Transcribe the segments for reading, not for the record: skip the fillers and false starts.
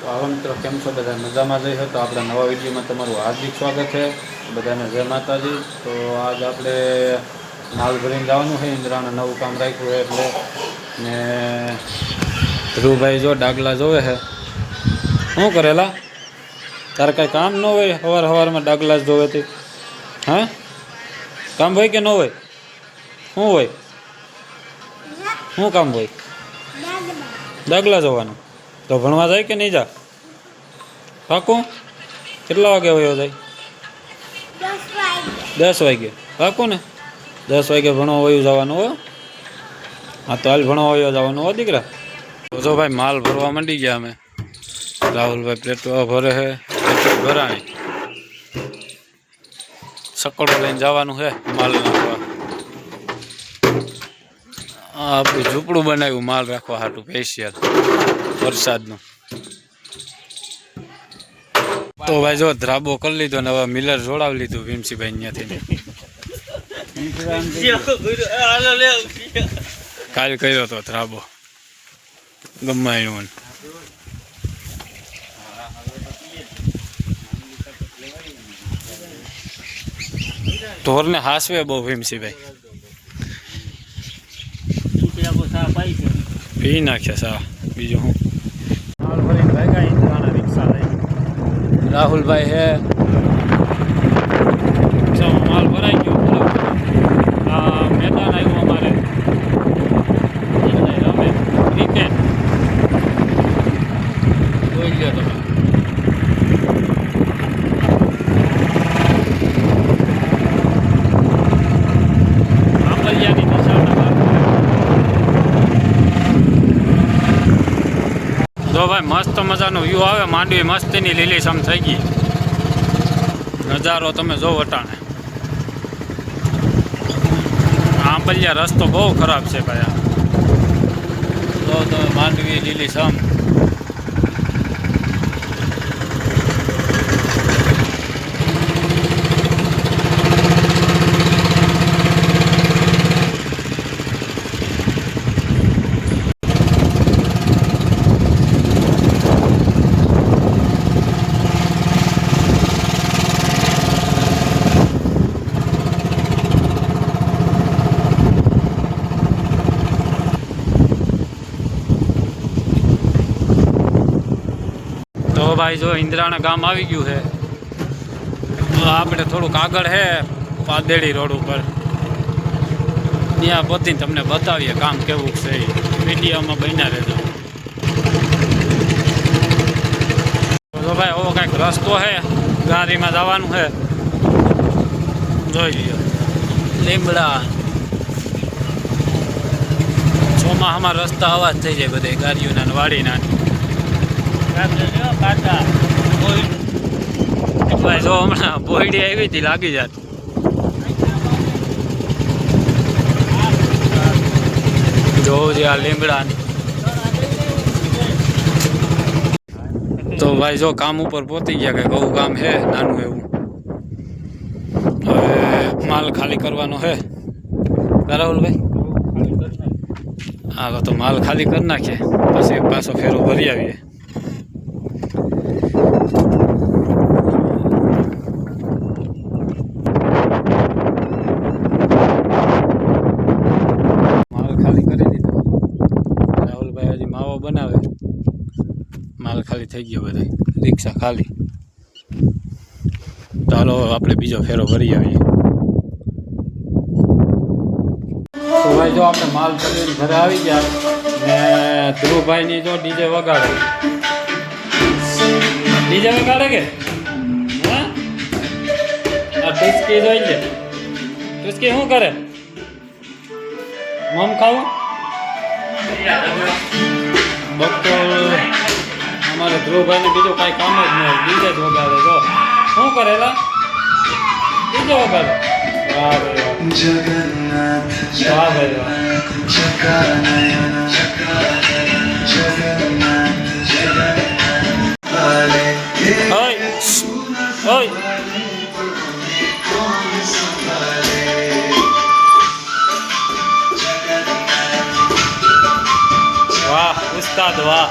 તો આવા મિત્રો કેમ છો બધા મજામાં જઈ તો આપણા નવા વિડીયોમાં તમારું હાર્દિક સ્વાગત છે બધાને જય માતાજી। તો આજ આપણે માલ ભરીને જવાનું છે ઇન્દ્રાને નવું કામ રાખ્યું છે એટલે ને ધ્રુવભાઈ જો ડાગલા જોવે છે। શું કરેલા તારે કાંઈ કામ ન હોય સવારમાં ડાગલા જ જોવે તે હા કામ હોય કે ન હોય શું હોય શું કામ હોય ડાગલા જોવાનું તો ભણવા જાય કે નહીં જા પાકું કેટલા વાગે વયો જાય 10 વાગે પાકું ને 10 વાગે ભણવા વયું જવાનું હો હા તો હાલ ભણવા વયો જવાનું હો દીકરા। તો જો ભાઈ માલ ભરવા માંડી ગયા અમે રાહુલભાઈ પેટ્રોલ ભરે છે પેટ્રોલ ભરાણી સકડો લઈને જવાનું છે માલ નાખવા। આપણું ઝૂંપડું બનાવ્યું માલ રાખવા હાટું સ્પેશિયલ વરસાદનું। તો ભાઈ જો ધ્રાબો કરી લીધો ને હવે મિલર જોડાવી લીધું ભીમસીભાઈ ત્યાંથી કાલ કર્યો હતો ધ્રાબો ગમાયું ઢોરને હાસવે બહુ ભીમસીભાઈ પી નાખ્યા સા બીજું હું માલ ભરીને ભાગ્યા ઇન્દ્રાના રિક્ષા લઈ રાહુલભાઈ હે માલ ભરાઈ ગયો આ મેદાન આવ્યું અમારે રમે ક્રિકેટ જોઈ લો તમે આંબલિયાની દિશાના જો ભાઈ મસ્ત મજાનો વ્યૂ આવે માંડવી મસ્તીની લીલીછમ થઈ ગઈ નજારો તમે જો વટાણે આંબલિયા રસ્તો બહુ ખરાબ છે ભાઈ જો તમે માંડવી લીલીછમ તો ભાઈ જો ઇન્દ્રાણા ગામ આવી ગયું છે આપણે થોડુંક આગળ છે પાદેડી રોડ ઉપર ત્યાં પહોંચીને તમને બતાવીએ કામ કેવું છે વિડીયોમાં બન્યા રહેજો। તો ભાઈ એવો કંઈક રસ્તો છે ગાડીમાં જવાનું છે જોઈ લ્યો લીમડા ચોમાસામાં રસ્તા અવાજ થઈ જાય બધે ગાડીઓના વાડીના ભાઈ જો હમણાં બોયડી આવી હતી લાગી જાત જોવું છે આ લીમડાની। તો ભાઈ જો કામ ઉપર પહોંચી ગયા કે બહુ કામ છે નાનું એવું હવે માલ ખાલી કરવાનો છે બરાબર ભાઈ હા તો માલ ખાલી કરી નાખીએ પછી પાછો ફેરો ભરી આવીએ। બનાવે માલ ખાલી થઈ ગયો બધે રિક્ષા ખાલી તો હાલો આપણે બીજો ફેરો ભરી આવીએ। તો ભાઈ જો આપણે માલ ભરીને ઘરે આવી ગયા ને ધ્રુવભાઈની જો ડીજે વગાડે કે હા આ ટુચકી જોઈ લે ટુચકી શું કરે મમ ખાવું બક્કર અમારે ધ્રુવભાઈને બીજું કાંઈ કામ જ નહીં ડીજે જ વગાડે જો શું કરેલા ડીજે વગાડે વાહ ભાઈ વાહ ભાઈ વાહ ઓય વાહ ઉસ્તાદ વાહ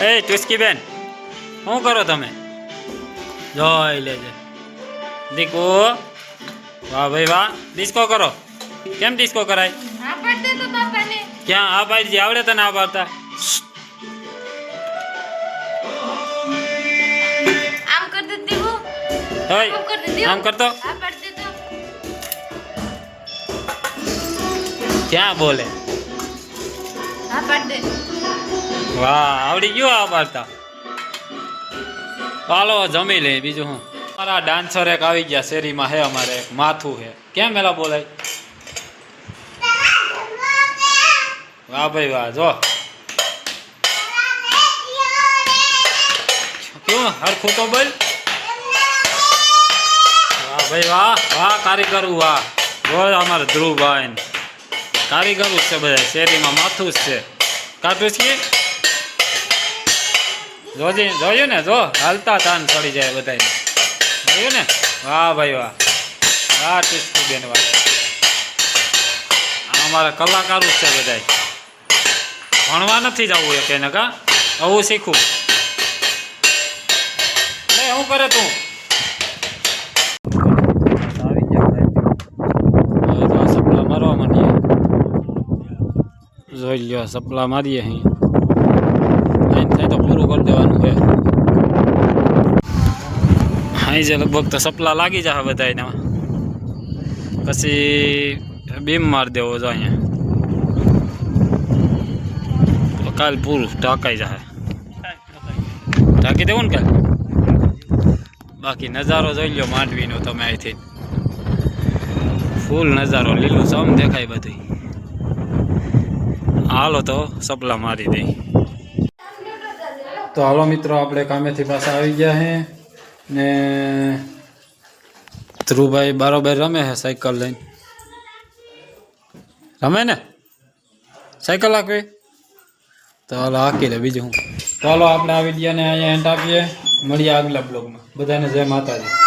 એ ટુસ્કી બેન શું કરો તમે? જોઈ લેજે દીકુ. વાહ ભાઈ વાહ. ડિસ્કો કરો. કેમ ડિસ્કો કરાય? હા પાડતે તો બાપાને. ક્યાં આ પાડજી? આવડે તને આ પાડતા? આમ કર દે દેવો. હોય આમ કર દે દેવો. આમ કરતો. હા પાડતે તો. ક્યાં બોલે? હા પાડતે. વાહ આવડી ગયું આ પાડતા. ચાલો જમી લે બીજું હું. અમારા ડાન્સર એક આવી ગયા શેરીમાં. હે અમારે એક માથું હે. કેમ મેલા બોલાય? વાહ ભાઈ વાહ. જો ક્યું હરખું તો બોલ. વાહ ભાઈ વાહ. વાહ કારીગરું વાહ. બોલ અમારે ધ્રુવભાઈ કારીગરું જ છે બધા શેરીમાં. માથું જ છે. કાઢું છે જોયું ને? જો હાલતા તાન ચડી જાય બધા. જોયું ને? વાહ ભાઈ વાહ. વાહ ટીસ્કી બેન વાહ. અમારા કલાકારો જ છે બધા. ભણવા નથી જવું એક એને કા આવું શીખવું. લે શું કરે તું? આવી ગયા સપલા મારવા માંડીએ. જોઈ લ્યો સપલા મારીએ અહીં. થાય તો પૂરું કરી દેવાનું છે. અહીં જે લગભગ તો સપલા લાગી જશે બધા એના. પછી બીમ મારી દેવો જો અહીંયા. કાલ પૂરું ઢાંકાઈ જશે. ઢાંકી દેવું ને કાલ. બાકી નજારો જોઈ લો માંડવીનો તમે અહીંથી. ફૂલ નજારો લીલું સમ દેખાય બધું. હાલો તો સપલા મારી દઈ. તો હાલો મિત્રો આપણે કામેથી પાછા આવી ગયા હે ને ધ્રુવભાઈ બારોબાર રમે છે સાયકલ લઈને. રમે ને સાયકલ હાંકવી? તો હાલો હાંકી લે બીજું હું. તો હાલો આપણે આ વિડીયોને અહીંયા એન્ડ આપીએ. મળીએ આગલા બ્લોગમાં. બધાને જય માતાજી.